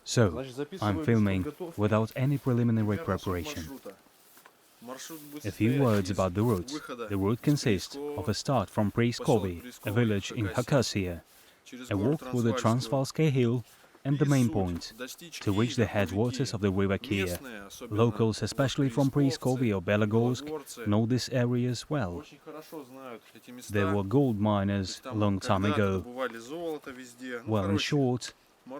So, I'm filming without any preliminary preparation. A few words about the route. The route consists of a start from Priskovy, a village in Khakassia, a walk through the Transvalsky hill, and the main point, to reach the headwaters of the river Kia. Locals, especially from Priskovy or Belogorsk, know this area as well. There were gold miners a long time ago. Well, in short,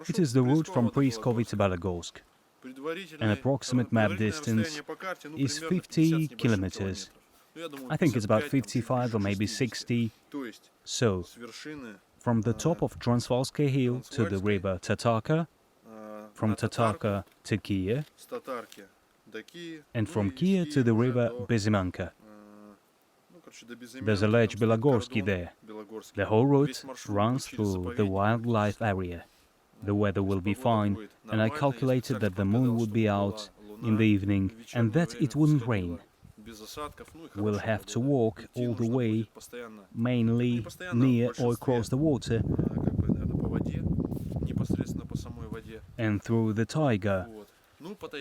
it is the route from Priskovy to Belogorsk. An approximate map distance is 50 kilometers. I think it's about 55 or maybe 60. So, from the top of Transvalsky hill to the river Tatarka, from Tatarka to Kia, and from Kia to the river Bezimanka. There's a ledge Belogorsky there. The whole route runs through the wildlife area. The weather will be fine, and I calculated that the moon would be out in the evening and that it wouldn't rain. We'll have to walk all the way, mainly near or across the water, and through the taiga.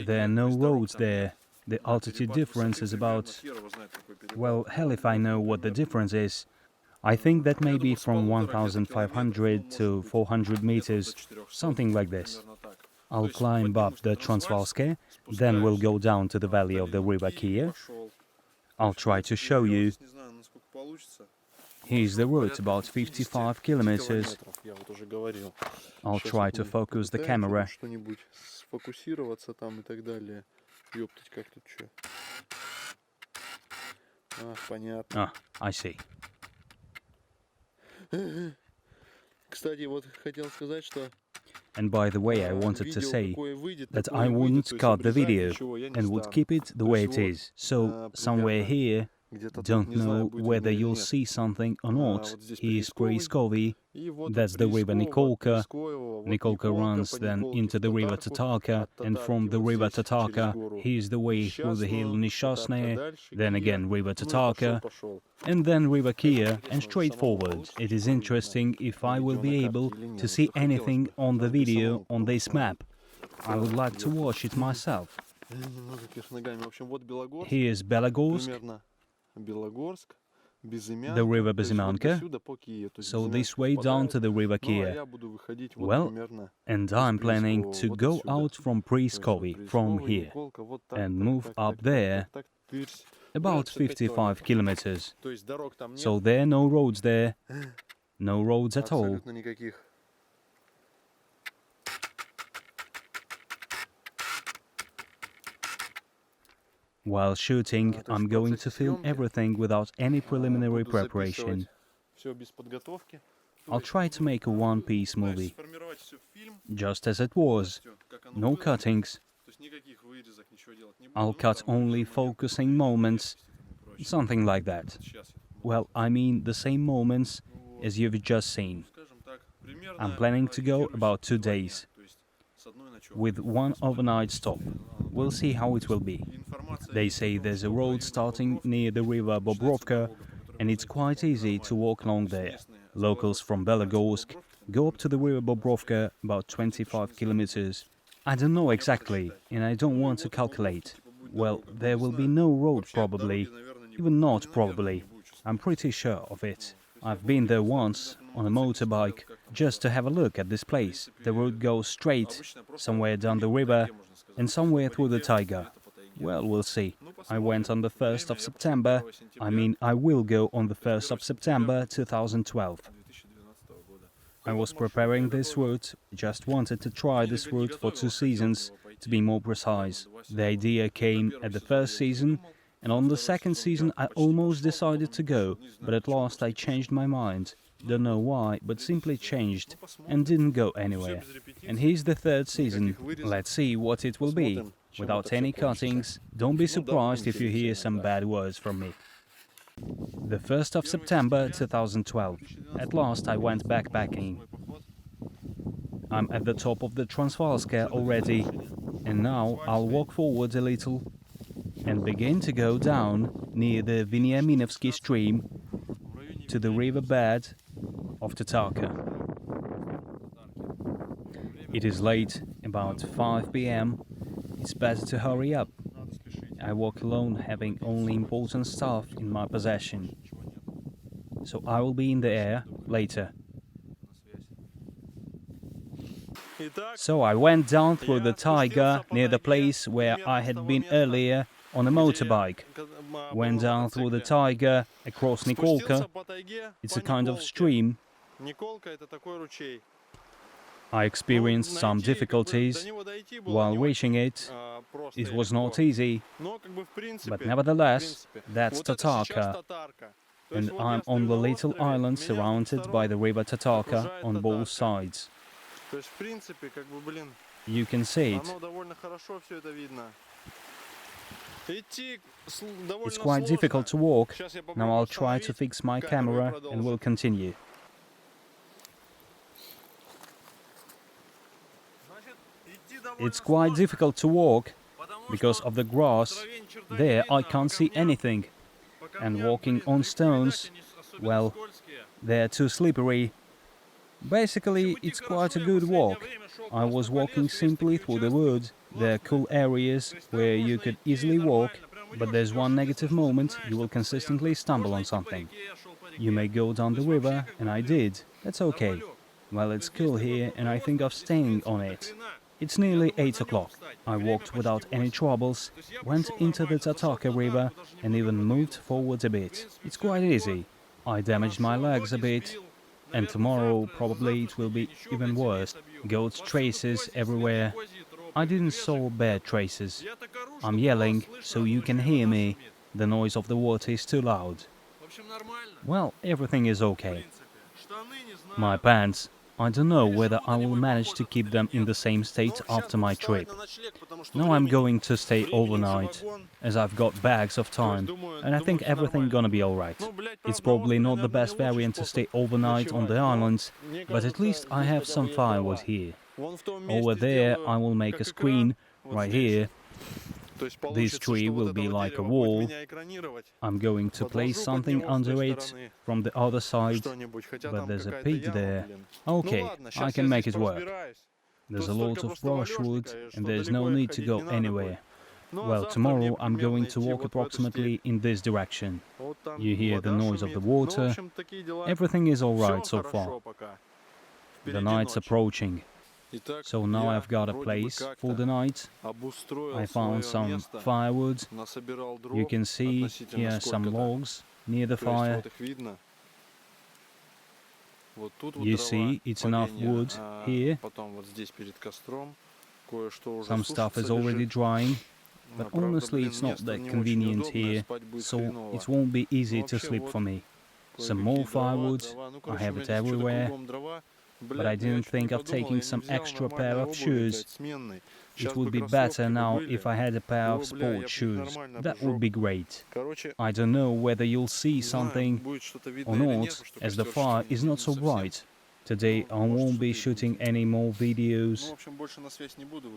There are no roads there. The altitude difference is about... well, hell if I know what the difference is. I think that may be from 1,500 to 400 meters, something like this. I'll climb up the Transvalsky, then we'll go down to the valley of the river Kia. I'll try to show you. Here's the route, about 55 kilometers. I'll try to focus the camera. Ah, I see. And by the way, I wanted to say that I wouldn't cut the video and would keep it the way it is. So, somewhere here, don't know whether you'll see something or not. Here's Priskovy, that's the river Nikolka. Nikolka runs then into the river Tatarka, and from the river Tatarka, here's the way through the hill Neshchasnaya, then again river Tatarka, and then river Kia, and straight forward. It is interesting if I will be able to see anything on the video on this map. I would like to watch it myself. Here's Belogorsk, the river Bezimanka, so this way down to the river Kia. Well, and I'm planning to go out from Priskovy, from here, and move up there, about 55 kilometers. So there are no roads there, no roads at all. While shooting, I'm going to film everything without any preliminary preparation. I'll try to make a one-piece movie, just as it was, no cuttings. I'll cut only focusing moments, something like that. Well, I mean the same moments as you've just seen. I'm planning to go about 2 days, with one overnight stop. We'll see how it will be. They say there's a road starting near the river Bobrovka, and it's quite easy to walk along there. Locals from Belogorsk go up to the river Bobrovka, about 25 kilometers. I don't know exactly, and I don't want to calculate. Well, there will be no road probably, even not probably. I'm pretty sure of it. I've been there once, on a motorbike, just to have a look at this place. The road goes straight, somewhere down the river, and somewhere through the taiga. Well, we'll see. I went on the 1st of September, I will go on the 1st of September 2012. I was preparing this route, just wanted to try this route for 2 seasons, to be more precise. The idea came at the first season, and on the 2nd season I almost decided to go, but at last I changed my mind. Don't know why, but simply changed, and didn't go anywhere. And here's the 3rd season. Let's see what it will be. Without any cuttings, don't be surprised if you hear some bad words from me. The 1st of September 2012. At last I went backpacking. I'm at the top of the Transvalsky already, and now I'll walk forward a little and begin to go down near the Veniaminovsky stream to the riverbed of Tatarka. It is late, about 5 p.m. It's better to hurry up. I walk alone, having only important stuff in my possession. So I will be in the air later. So I went down through the taiga near the place where I had been earlier on a motorbike. Went down through the taiga across Nikolka. It's a kind of stream. I experienced some difficulties while reaching it. It was not easy, but nevertheless, that's Tatarka, and I'm on the little island surrounded by the river Tatarka on both sides. You can see it. It's quite difficult to walk. Now I'll try to fix my camera and we'll continue. It's quite difficult to walk because of the grass. There I can't see anything. And walking on stones, well, they're too slippery. Basically, it's quite a good walk. I was walking simply through the woods. There are cool areas where you could easily walk, but there's one negative moment: you will consistently stumble on something. You may go down the river, and I did. That's okay. Well, it's cool here, and I think of staying on it. It's nearly 8 o'clock. I walked without any troubles, went into the Tatarka river, and even moved forward a bit. It's quite easy. I damaged my legs a bit, and tomorrow probably it will be even worse. Goat traces everywhere. I didn't saw bear traces. I'm yelling, so you can hear me. The noise of the water is too loud. Well, everything is okay. My pants, I don't know whether I will manage to keep them in the same state after my trip. Now I'm going to stay overnight, as I've got bags of time, and I think everything gonna be alright. It's probably not the best variant to stay overnight on the islands, but at least I have some firewood here. Over there I will make a screen, right here. This tree will be like a wall. I'm going to place something under it from the other side, but there's a pig there. Okay, I can make it work. There's a lot of brushwood, and there's no need to go anywhere. Well, tomorrow I'm going to walk approximately in this direction. You hear the noise of the water. Everything is alright so far. The night's approaching. So now I've got a place for the night. I found some firewood. You can see here some logs near the fire. You see, it's enough wood here. Some stuff is already drying, but honestly it's not that convenient here, so it won't be easy to sleep for me. Some more firewood, I have it everywhere. But I didn't think of taking some extra pair of shoes. It would be better now if I had a pair of sport shoes. That would be great. I don't know whether you'll see something or not, as the fire is not so bright. Today I won't be shooting any more videos.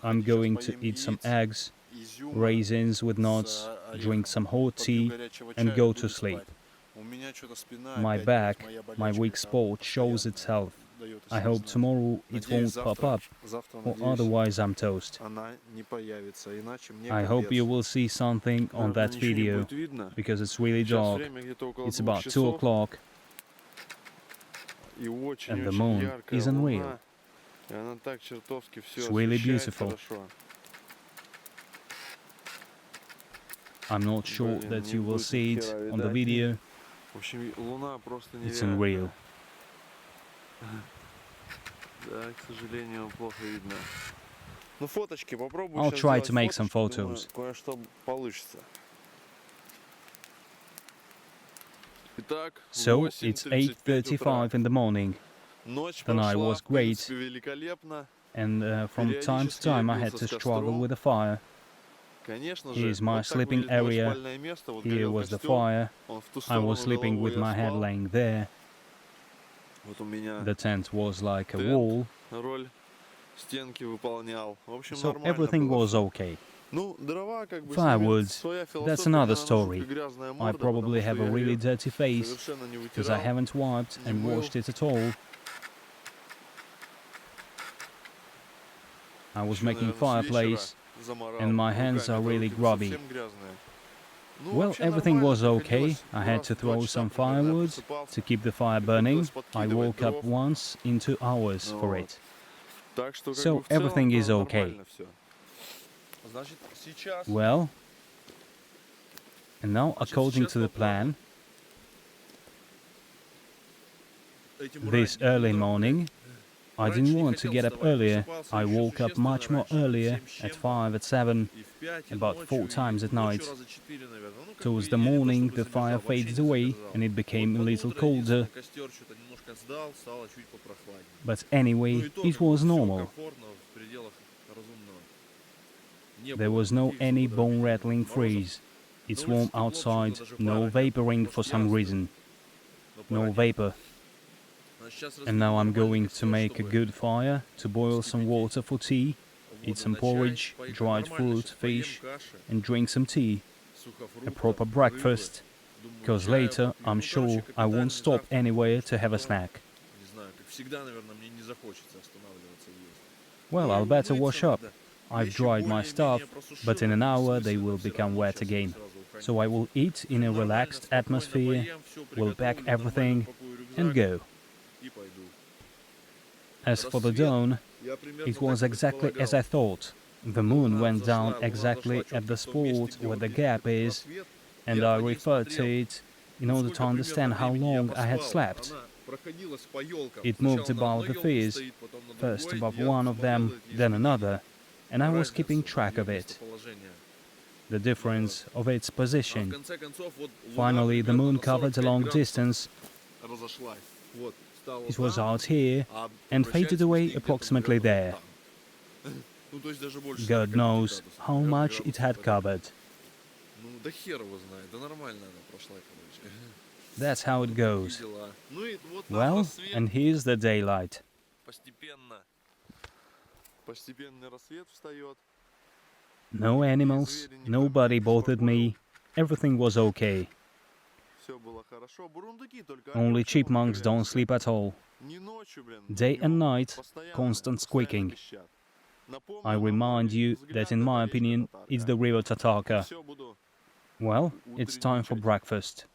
I'm going to eat some eggs, raisins with nuts, drink some hot tea, and go to sleep. My back, my weak spot shows itself. I hope tomorrow it won't pop up, or otherwise I'm toast. I hope you will see something on that video, because it's really dark. It's about 2 o'clock, and the moon is unreal. It's really beautiful. I'm not sure that you will see it on the video. It's unreal. I'll try to make some photos. So, it's 8:35 in the morning. The night was great, and from time to time I had to struggle with the fire. Here's my sleeping area. Here was the fire. I was sleeping with my head laying there. The tent was like a wall, so everything was okay. Firewood, that's another story. I probably have a really dirty face, because I haven't wiped and washed it at all. I was making fireplace, and my hands are really grubby. Well, everything was okay. I had to throw some firewood to keep the fire burning. I woke up once in 2 hours for it. So everything is okay. Well, and now according to the plan, this early morning, I didn't want to get up earlier. I woke up much more earlier, at 5, at 7, about 4 times at night. Towards the morning, the fire faded away and it became a little colder. But anyway, it was normal. There was no any bone-rattling freeze. It's warm outside, no vaporing for some reason. No vapor. And now I'm going to make a good fire, to boil some water for tea, eat some porridge, dried fruit, fish, and drink some tea. A proper breakfast, because later I'm sure I won't stop anywhere to have a snack. Well, I'll better wash up. I've dried my stuff, but in an hour they will become wet again. So I will eat in a relaxed atmosphere, will pack everything, and go. As for the dawn, it was exactly as I thought. The moon went down exactly at the spot where the gap is, and I referred to it in order to understand how long I had slept. It moved above the trees, first above one of them, then another, and I was keeping track of it, the difference of its position. Finally, the moon covered a long distance. It was out here and faded away approximately there. God knows how much it had covered. That's how it goes. Well, and here's the daylight. No animals, nobody bothered me, everything was okay. Only chipmunks don't sleep at all. Day and night, constant squeaking. I remind you that in my opinion, it's the river Tatarka. Well, it's time for breakfast.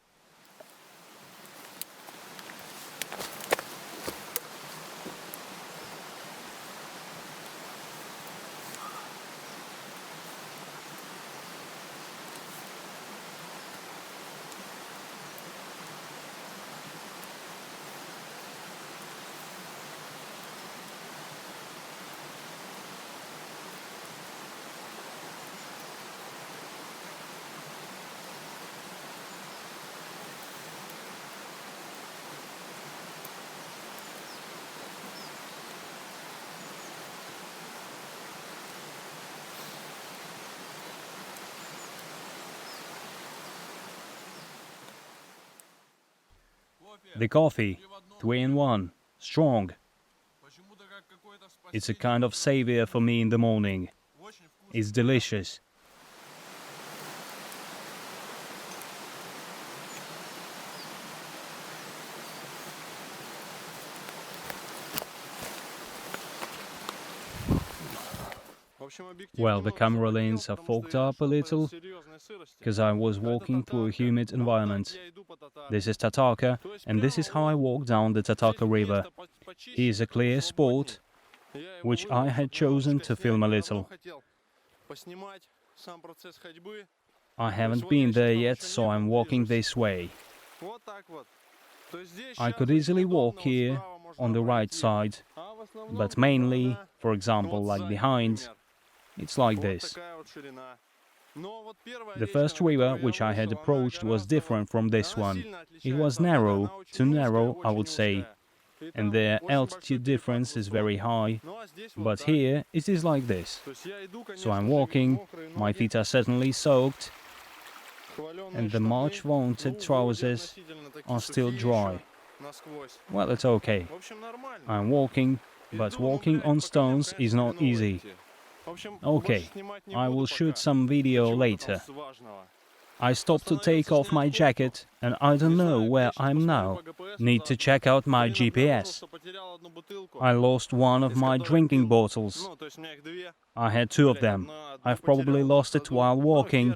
The coffee, 3 in 1, strong. It's a kind of savior for me in the morning. It's delicious. Well, the camera lens are fogged up a little, because I was walking through a humid environment. This is Tatarka, and this is how I walk down the Tatarka river. Here's a clear spot, which I had chosen to film a little. I haven't been there yet, so I'm walking this way. I could easily walk here, on the right side, but mainly, for example, like behind, it's like this. The first river which I had approached was different from this one. It was narrow, too narrow, I would say, and their altitude difference is very high, but here it is like this. So I'm walking, my feet are certainly soaked, and the much vaunted trousers are still dry. Well, it's okay. I'm walking, but walking on stones is not easy. Okay, I will shoot some video later. I stopped to take off my jacket, and I don't know where I'm now. Need to check out my GPS. I lost one of my drinking bottles. I had two of them. I've probably lost it while walking,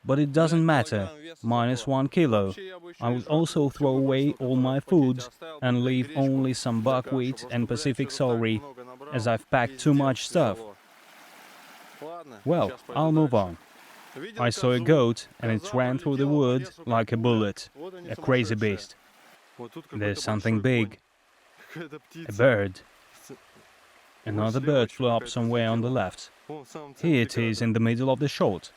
but it doesn't matter. -1 kilo. I would also throw away all my food and leave only some buckwheat and Pacific celery, as I've packed too much stuff. Well, I'll move on. I saw a goat, and it ran through the wood like a bullet. A crazy beast. There's something big. A bird. Another bird flew up somewhere on the left. Here it is in the middle of the shot.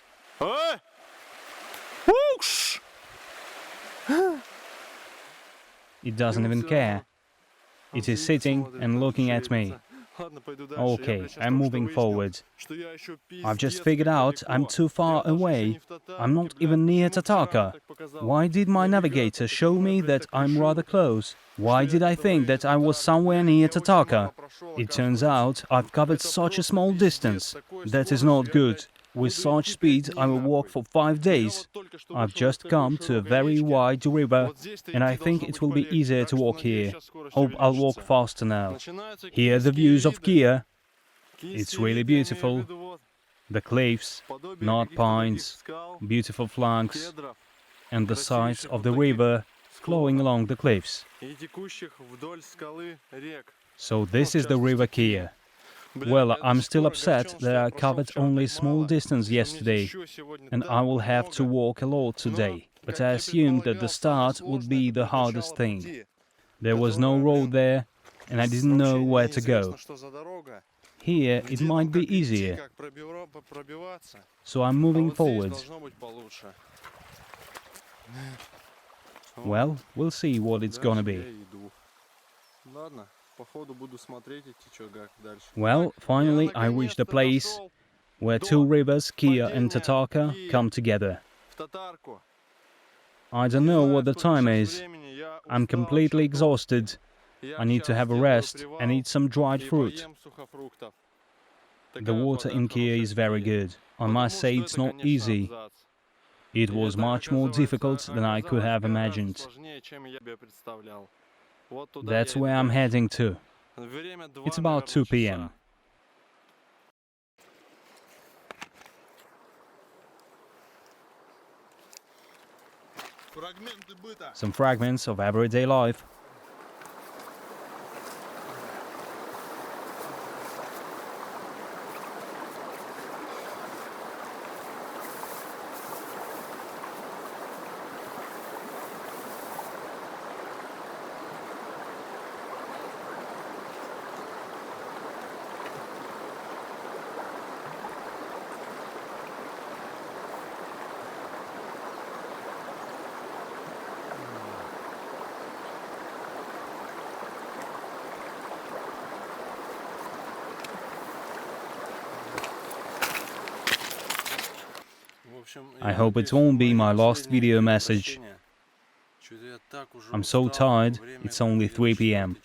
It doesn't even care. It is sitting and looking at me. Okay, I'm moving forward. I've just figured out I'm too far away. I'm not even near Tatarka. Why did my navigator show me that I'm rather close? Why did I think that I was somewhere near Tatarka? It turns out I've covered such a small distance. That is not good. With such speed, I will walk for 5 days. I've just come to a very wide river, and I think it will be easier to walk here. Hope I'll walk faster now. Here are the views of Kia. It's really beautiful. The cliffs, nut pines, beautiful flanks, and the sides of the river flowing along the cliffs. So this is the river Kia. Well, I'm still upset that I covered only a small distance yesterday, and I will have to walk a lot today. But I assumed that the start would be the hardest thing. There was no road there, and I didn't know where to go. Here it might be easier, so I'm moving forward. Well, we'll see what it's gonna be. Well, finally I reached the place where two rivers, Kia and Tatarka, come together. I don't know what the time is. I'm completely exhausted. I need to have a rest and eat some dried fruit. The water in Kia is very good. I must say it's not easy. It was much more difficult than I could have imagined. That's where I'm heading to. It's about 2 p.m. Some fragments of everyday life. I hope it won't be my last video message. I'm so tired, it's only 3 p.m.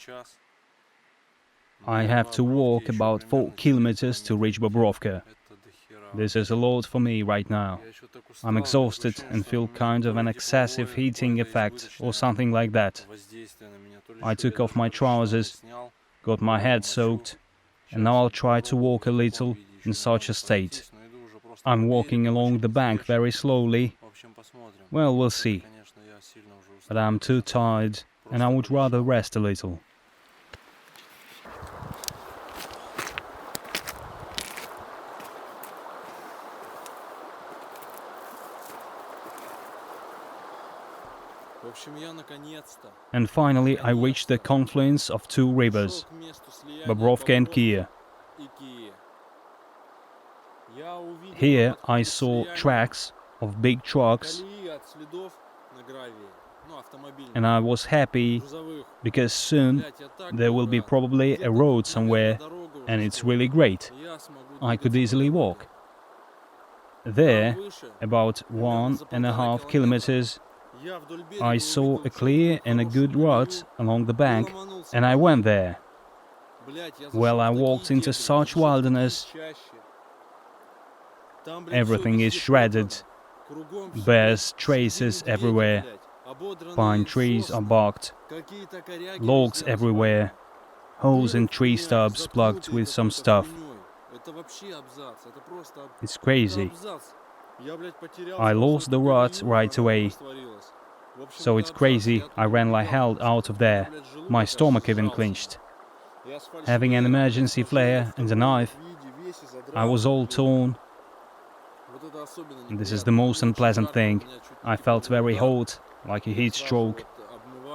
I have to walk about 4 kilometers to reach Bobrovka. This is a lot for me right now. I'm exhausted and feel kind of an excessive heating effect or something like that. I took off my trousers, got my head soaked, and now I'll try to walk a little in such a state. I'm walking along the bank very slowly. Well, we'll see. But I'm too tired, and I would rather rest a little. And finally, I reached the confluence of two rivers, Bobrovka and Kia. Here I saw tracks of big trucks, and I was happy because soon there will be probably a road somewhere, and it's really great. I could easily walk. There, about 1.5 kilometers, I saw a clear and a good road along the bank, and I went there. Well, I walked into such wilderness. Everything is shredded. Bears traces everywhere. Pine trees are barked. Logs everywhere. Holes in tree stubs plugged with some stuff. It's crazy. I lost the rod right away. So it's crazy, I ran like hell out of there. My stomach even clenched. Having an emergency flare and a knife, I was all torn. And this is the most unpleasant thing. I felt very hot, like a heat stroke.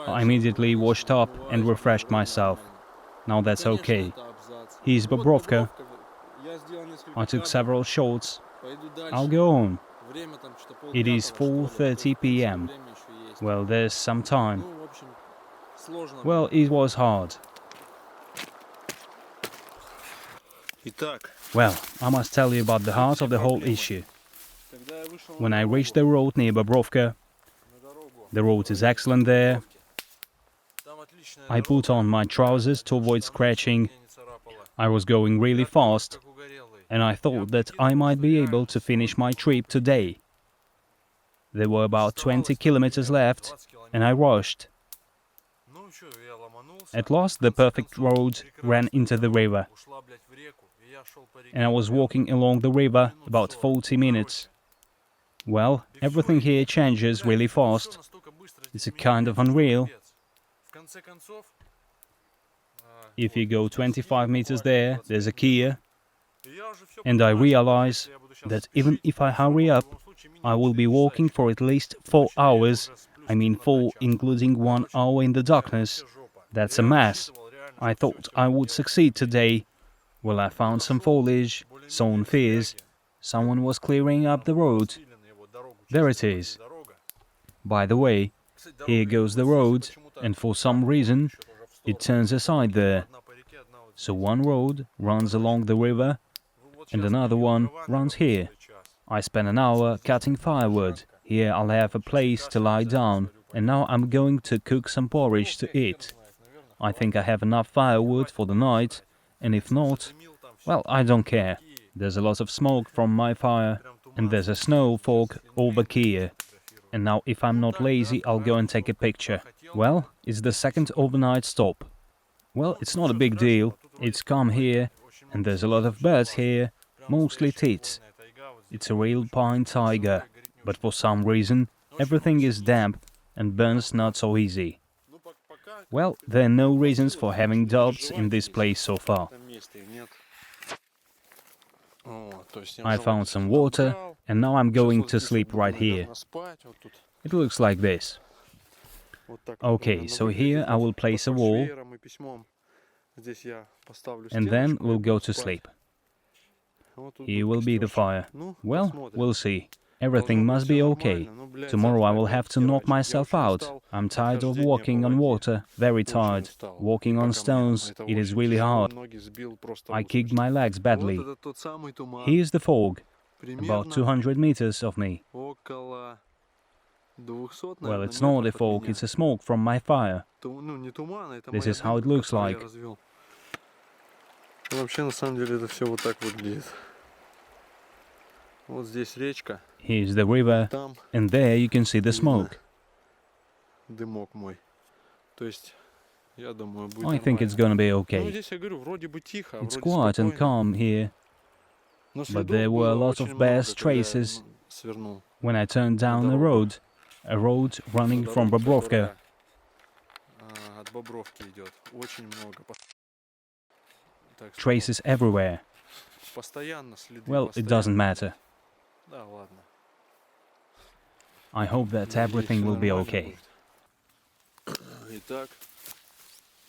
I immediately washed up and refreshed myself. Now that's okay. Here's Bobrovka. I took several shots. I'll go on. It is 4:30 p.m. Well, there's some time. Well, it was hard. Well, I must tell you about the heart of the whole issue. When I reached the road near Bobrovka, the road is excellent there. I put on my trousers to avoid scratching. I was going really fast, and I thought that I might be able to finish my trip today. There were about 20 kilometers left, and I rushed. At last, the perfect road ran into the river, and I was walking along the river about 40 minutes. Well, everything here changes really fast. It's a kind of unreal. If you go 25 meters there, there's a Kia, and I realize that even if I hurry up, I will be walking for at least 4 hours. I mean 4, including 1 hour in the darkness. That's a mess. I thought I would succeed today. Well, I found some foliage, sown fears. Someone was clearing up the road. There it is. By the way, here goes the road, and for some reason, it turns aside there. So one road runs along the river, and another one runs here. I spent an hour cutting firewood. Here I'll have a place to lie down, and now I'm going to cook some porridge to eat. I think I have enough firewood for the night, and if not, well, I don't care. There's a lot of smoke from my fire, and there's a snow fog over Kia. And now if I'm not lazy, I'll go and take a picture. Well, it's the second overnight stop. Well, it's not a big deal. It's calm here, and there's a lot of birds here, mostly tits. It's a real pine taiga, but for some reason, everything is damp and burns not so easy. Well, there are no reasons for having doubts in this place so far. I found some water, and now I'm going to sleep right here. It looks like this. Okay, so here I will place a wall, and then we'll go to sleep. Here will be the fire. Well, we'll see. Everything must be okay. Tomorrow I will have to knock myself out. I'm tired of walking on water, very tired. Walking on stones, it is really hard. I kicked my legs badly. Here's the fog, about 200 meters of me. Well, it's not a fog, it's a smoke from my fire. This is how it looks like. Here's the river, and there you can see the smoke. I think it's gonna be okay. It's quiet and calm here, but there were a lot of bears' traces when I turned down a road running from Bobrovka. Traces everywhere. Well, it doesn't matter. I hope that everything will be okay.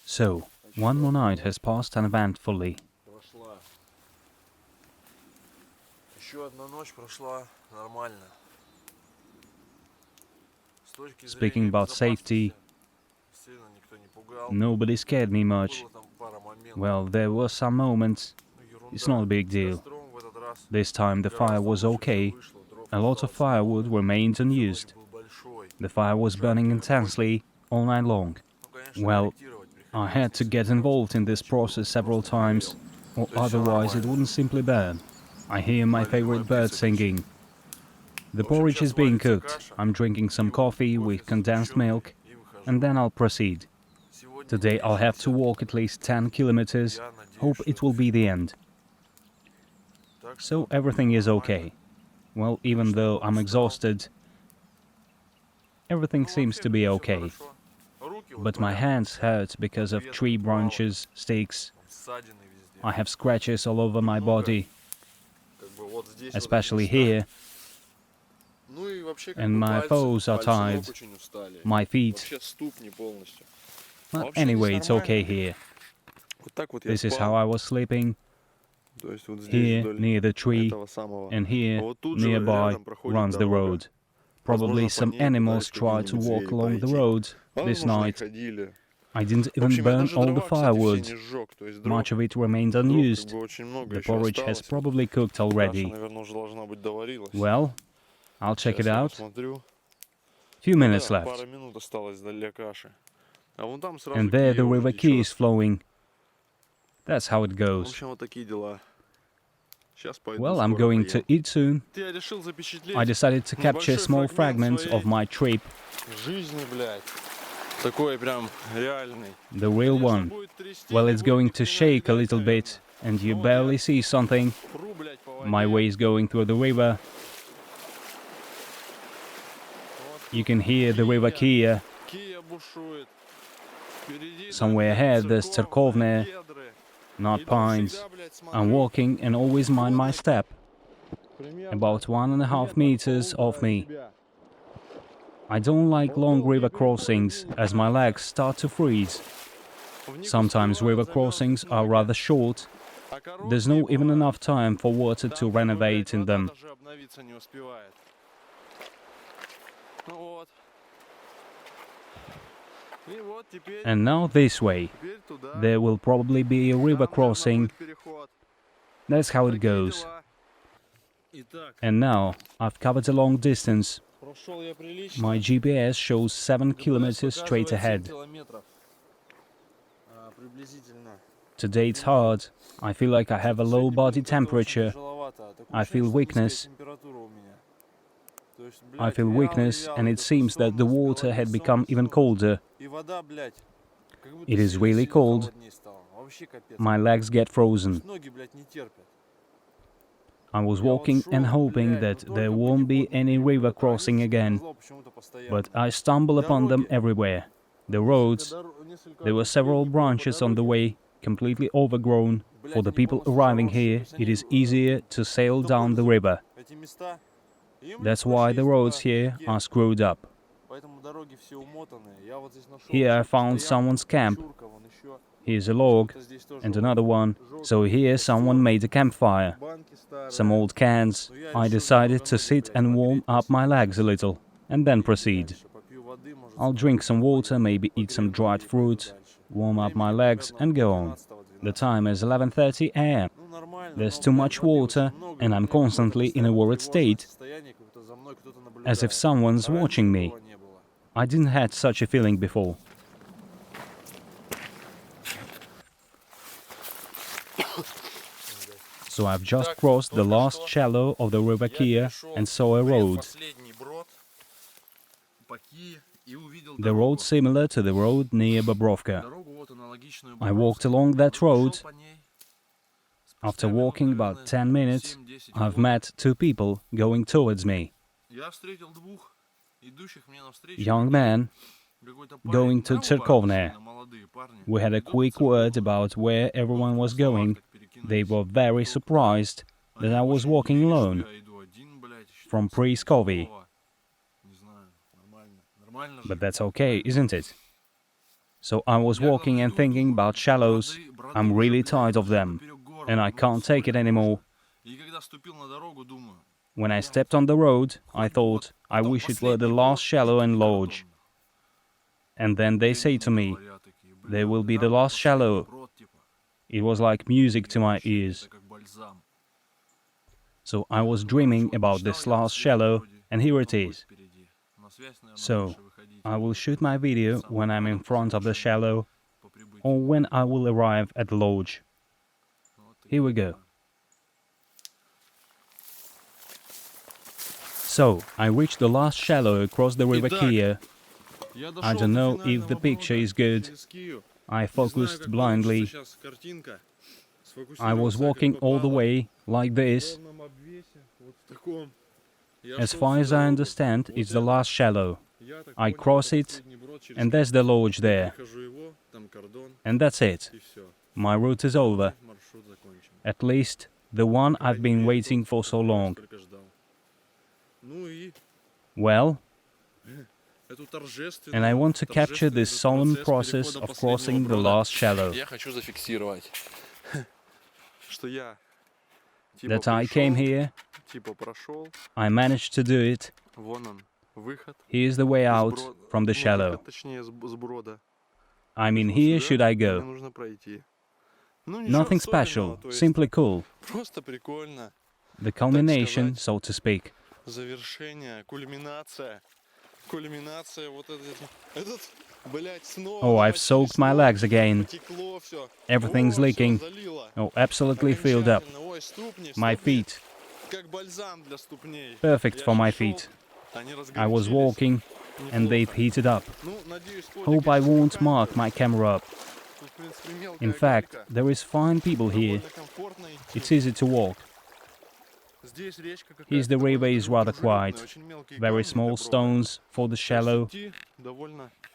So, one more night has passed uneventfully. Speaking about safety, nobody scared me much. Well, there were some moments. It's not a big deal. This time the fire was okay. A lot of firewood remained unused. The fire was burning intensely all night long. Well, I had to get involved in this process several times, or otherwise it wouldn't simply burn. I hear my favorite bird singing. The porridge is being cooked. I'm drinking some coffee with condensed milk, and then I'll proceed. Today I'll have to walk at least 10 kilometers. Hope it will be the end. So everything is okay. Well, even though I'm exhausted, everything seems to be okay. But my hands hurt because of tree branches, sticks. I have scratches all over my body, especially here. And my toes are tired, my feet. But anyway, it's okay here. This is how I was sleeping. Here, near the tree, and here, nearby, runs the road. Probably some animals tried to walk along the road this night. I didn't even burn all the firewood. Much of it remained unused. The porridge has probably cooked already. Well, I'll check it out. Few minutes left. And there the river Key is flowing. That's how it goes. Well, I'm going to eat soon. I decided to capture small fragments of my trip. The real one. Well, it's going to shake a little bit, and you barely see something. My way is going through the river. You can hear the river Kia. Somewhere ahead there's Tsarkovnaya, not pines. I'm walking and always mind my step. About 1.5 meters off me. I don't like long river crossings, as my legs start to freeze. Sometimes river crossings are rather short. There's not even enough time for water to renovate in them. And now this way. There will probably be a river crossing. That's how it goes. And now I've covered a long distance. My GPS shows 7 kilometers straight ahead. Today it's hard. I feel like I have a low body temperature. I feel weakness. And it seems that the water had become even colder. It is really cold. My legs get frozen. I was walking and hoping that there won't be any river crossing again, but I stumble upon them everywhere. The roads, there were several branches on the way, completely overgrown. For the people arriving here, it is easier to sail down the river. That's why the roads here are screwed up. Here I found someone's camp. Here's a log and another one. So here someone made a campfire. Some old cans. I decided to sit and warm up my legs a little and then proceed. I'll drink some water, maybe eat some dried fruit, warm up my legs and go on. The time is 11:30 a.m. There's too much water and I'm constantly in a worried state, as if someone's watching me. I didn't have such a feeling before. So I've just crossed the last shallow of the river Kia and saw a road. The road similar to the road near Bobrovka. I walked along that road. After walking about 10 minutes, I've met two people going towards me. Young man going to Tsarkovnaya. We had a quick word about where everyone was going. They were very surprised that I was walking alone from Priskovy. But that's okay, isn't it? So I was walking and thinking about shallows. I'm really tired of them, and I can't take it anymore. When I stepped on the road, I thought, I wish it were the last shallow and lodge. And then they say to me, there will be the last shallow. It was like music to my ears. So I was dreaming about this last shallow, and here it is. So I will shoot my video when I'm in front of the shallow, or when I will arrive at the lodge. Here we go. So, I reached the last shallow across the river Kia. I don't know if the picture is good. I focused blindly. I was walking all the way, like this. As far as I understand, it's the last shallow. I cross it, and there's the lodge there. And that's it. My route is over. At least, the one I've been waiting for so long. Well, and I want to capture this solemn process of crossing the last shallow. That I came here, I managed to do it. Here's the way out from the shallow. I mean, here should I go. Nothing special, simply cool. The culmination, so to speak. Oh, I've soaked my legs again. Everything's leaking. Oh, absolutely filled up. My feet. Perfect for my feet. I was walking, and they've heated up. Hope I won't mark my camera up. In fact, there is fine people here. It's easy to walk. Here the river is rather quiet. Very small stones for the shallow.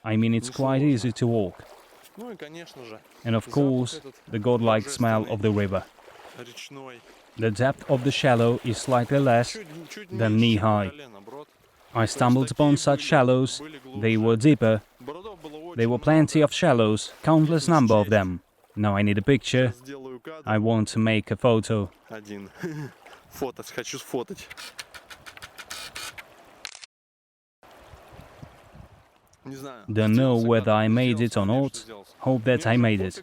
I mean, it's quite easy to walk. And of course, the godlike smell of the river. The depth of the shallow is slightly less than knee-high. I stumbled upon such shallows. They were deeper. There were plenty of shallows, countless number of them. Now I need a picture. I want to make a photo. Don't know whether I made it or not. Hope that I made it.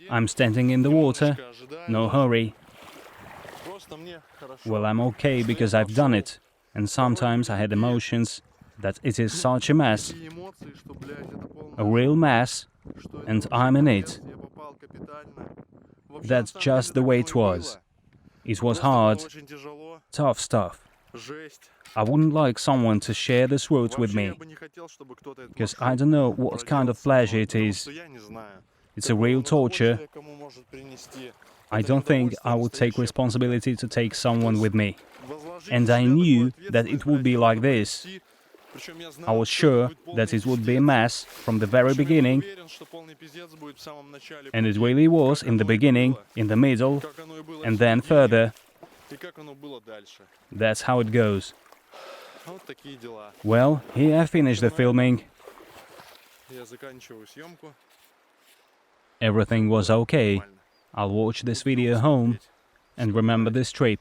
I'm standing in the water. No hurry. Well, I'm okay because I've done it. And sometimes I had emotions that it is such a mess. A real mess. And I'm in it. That's just the way it was. It was hard. Tough stuff. I wouldn't like someone to share this route with me, because I don't know what kind of pleasure it is. It's a real torture. I don't think I would take responsibility to take someone with me. And I knew that it would be like this. I was sure that it would be a mess from the very beginning. And it really was in the beginning, in the middle, and then further. That's how it goes. Well, here I finished the filming. Everything was okay. I'll watch this video home and remember this trip.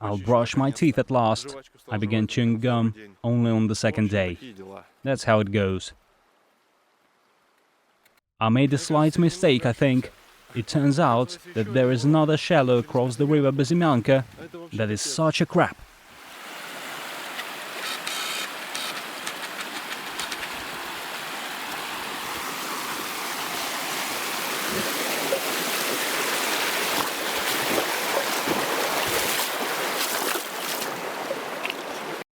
I'll brush my teeth at last. I began chewing gum only on the second day. That's how it goes. I made a slight mistake, I think. It turns out that there is another shallow across the river Bezymyanka that is such a crap.